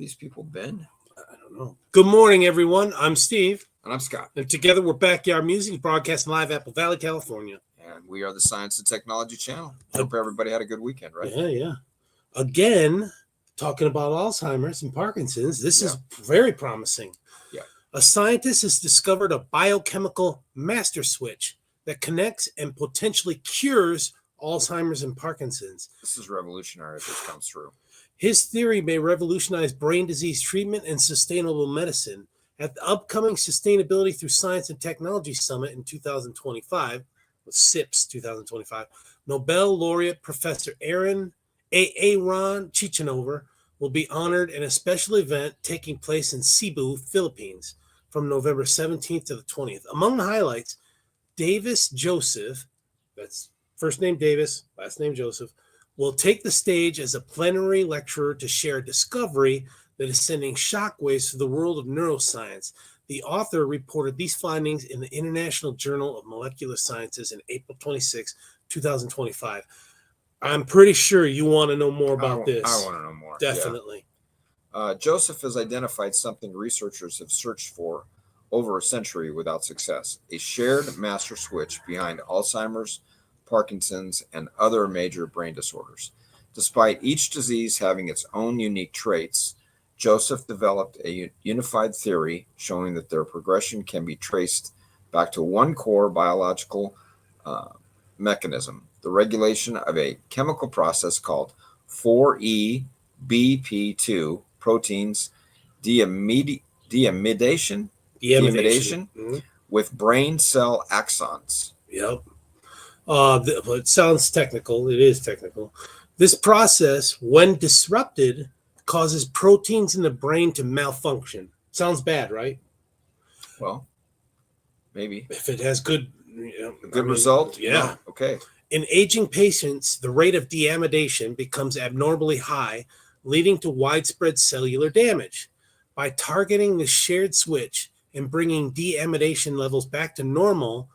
these people been? I don't know. Good morning, everyone. I'm Steve. And I'm Scott. And together we're Backyard Music, broadcasting live Apple Valley, California. And we are the Science and Technology Channel. I hope everybody had a good weekend, right? Yeah. Again, talking about Alzheimer's and Parkinson's, this is very promising. Yeah. A scientist has discovered a biochemical master switch that connects and potentially cures Alzheimer's and Parkinson's. This is revolutionary if this comes through. His theory may revolutionize brain disease treatment and sustainable medicine. At the upcoming Sustainability Through Science and Technology Summit in 2025, SIPS 2025, Nobel Laureate Professor Aaron Ciechanover will be honored in a special event taking place in Cebu, Philippines, from November 17th to the 20th. Among the highlights, Davis Joseph, that's first name Davis, last name Joseph, will take the stage as a plenary lecturer to share a discovery that is sending shockwaves through the world of neuroscience. The author reported these findings in the International Journal of Molecular Sciences in April 26, 2025. I'm pretty sure you want to know more about this. I want to know more. Definitely. Yeah. Joseph has identified something researchers have searched for over a century without success: a shared master switch behind Alzheimer's, Parkinson's, and other major brain disorders. Despite each disease having its own unique traits, Joseph developed a unified theory showing that their progression can be traced back to one core biological mechanism, the regulation of a chemical process called 4E-BP2 proteins deamidation with brain cell axons. Yep. It sounds technical. It is technical. This process, when disrupted, causes proteins in the brain to malfunction. Sounds bad, right? Well, maybe. If it has good result? Yeah. No. Okay. In aging patients, the rate of deamidation becomes abnormally high, leading to widespread cellular damage. By targeting the shared switch and bringing deamidation levels back to normal,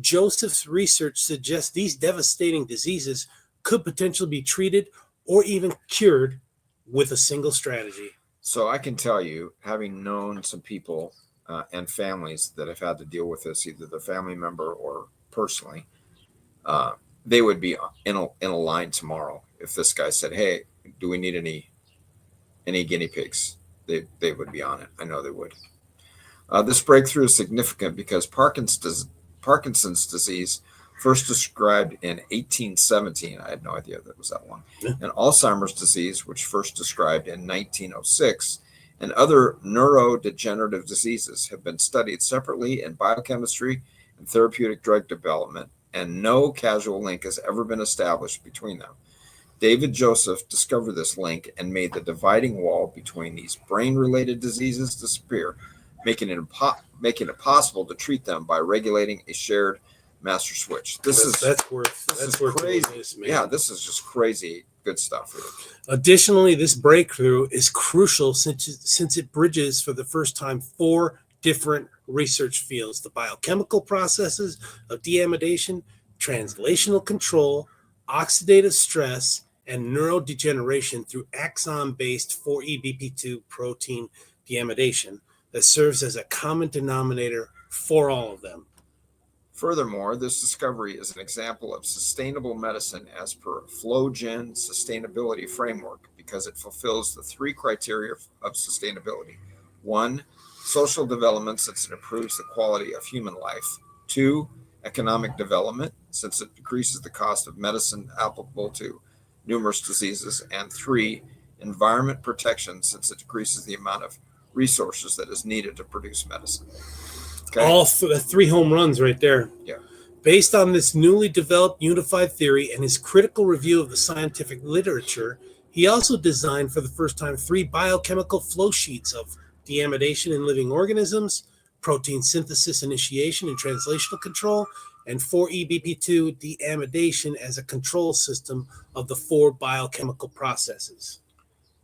Joseph's research suggests these devastating diseases could potentially be treated or even cured with a single strategy. So I can tell you, having known some people and families that have had to deal with this, either the family member or personally, they would be in a line tomorrow if this guy said, "Hey, do we need any guinea pigs?" They would be on it. I know they would. This breakthrough is significant because Parkinson's disease, first described in 1817, I had no idea that was that one, and Alzheimer's disease, which first described in 1906, and other neurodegenerative diseases have been studied separately in biochemistry and therapeutic drug development, and no causal link has ever been established between them. David Joseph discovered this link and made the dividing wall between these brain-related diseases disappear, making it possible to treat them by regulating a shared master switch. This is crazy. Yeah, this is just crazy good stuff. Really. Additionally, this breakthrough is crucial since it bridges for the first time 4 different research fields: the biochemical processes of deamidation, translational control, oxidative stress, and neurodegeneration through axon-based 4E-BP2 protein deamidation that serves as a common denominator for all of them. Furthermore, this discovery is an example of sustainable medicine as per FlowGen sustainability framework because it fulfills the 3 criteria of sustainability. 1, social development, since it improves the quality of human life. 2, economic development, since it decreases the cost of medicine applicable to numerous diseases. And 3, environment protection, since it decreases the amount of resources that is needed to produce medicine. Okay. All 3 home runs right there. Yeah. Based on this newly developed unified theory and his critical review of the scientific literature, he also designed for the first time 3 biochemical flow sheets of deamidation in living organisms, protein synthesis initiation and translational control, and 4E-BP2 deamidation as a control system of the 4 biochemical processes.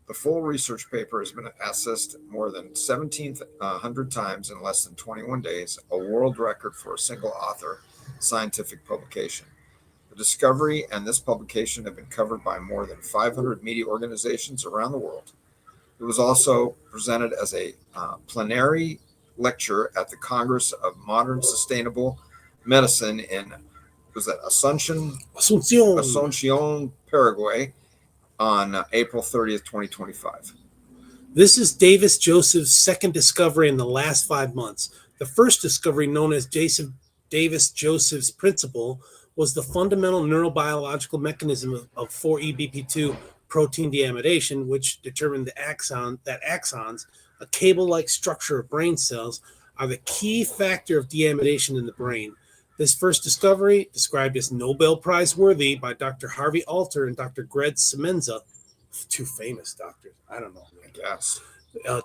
The full research paper has been accessed more than 1,700 times in less than 21 days, a world record for a single author scientific publication. The discovery and this publication have been covered by more than 500 media organizations around the world. It was also presented as a plenary lecture at the Congress of Modern Sustainable Medicine in, was that Asuncion. Asuncion, Paraguay, on April 30th, 2025. This is Davis Joseph's second discovery in the last 5 months. The first discovery, known as Davis Joseph's principle, was the fundamental neurobiological mechanism of 4EBP2 protein deamidation, which determined that axons, a cable-like structure of brain cells, are the key factor of deamidation in the brain. This first discovery, described as Nobel Prize worthy by Dr. Harvey Alter and Dr. Greg Semenza, two famous doctors, I don't know. I guess.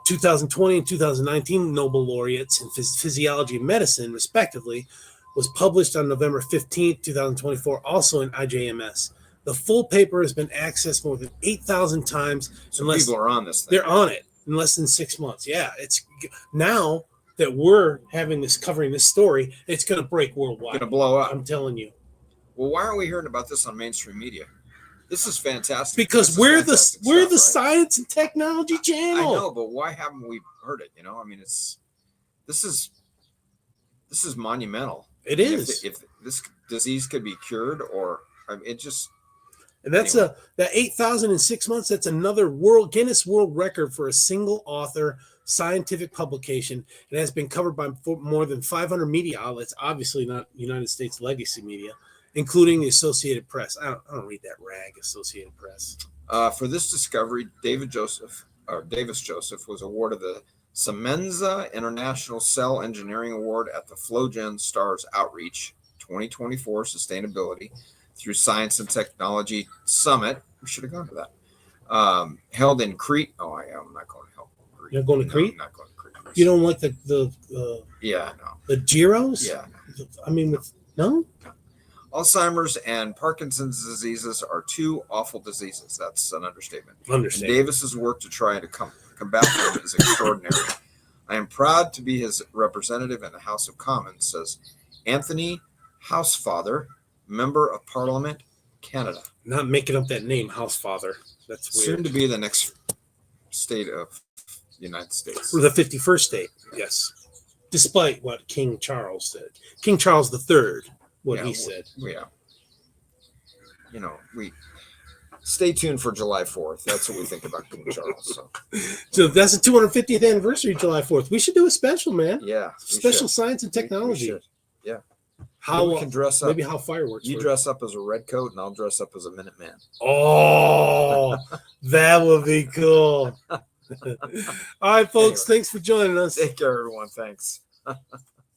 2020 and 2019 Nobel laureates in physiology and medicine, respectively, was published on November 15th, 2024, also in IJMS. The full paper has been accessed more than 8,000 times. So people are on this thing. They're on it in less than 6 months. Yeah, it's now that we're having this, covering this story, it's going to break worldwide. Going to blow up. I'm telling you. Well, why aren't we hearing about this on mainstream media? This is fantastic. Because we're the science and technology channel. I know, but why haven't we heard it? You know, I mean, this is monumental. It is. If this disease could be cured, or I mean, it just. And that's that 8,000 in 6 months. That's another Guinness World Record for a single author scientific publication. It has been covered by more than 500 media outlets. Obviously, not United States legacy media, including the Associated Press. I don't read that rag, Associated Press. For this discovery, Davis Joseph was awarded the Semenza International Cell Engineering Award at the FlowGen Stars Outreach 2024 Sustainability through Science and Technology Summit. We should have gone to that. Held in Crete. Oh, I'm not going to help. You're not going to Crete? I'm not going to Crete. You don't like the yeah, no. The Gyros? Yeah. I mean, no? Alzheimer's and Parkinson's diseases are two awful diseases. That's an understatement. And Understatement. Davis's work to try to combat them is extraordinary. I am proud to be his representative in the House of Commons, says Anthony Housefather, Member of Parliament, Canada. Not making up that name, Housefather. That's weird. Soon to be the next state of the United States. Or the 51st state, yes. Despite what King Charles said. King Charles III, he said. Yeah. You know, we stay tuned for July 4th. That's what we think about King Charles. So that's the 250th anniversary, July 4th. We should do a special, man. Yeah. Special science and technology. We should. Yeah. How we can dress up. Maybe how fireworks. You dress up as a red coat, and I'll dress up as a Minuteman. Oh, that would be cool. All right, folks. Anyway, thanks for joining us. Take care, everyone. Thanks.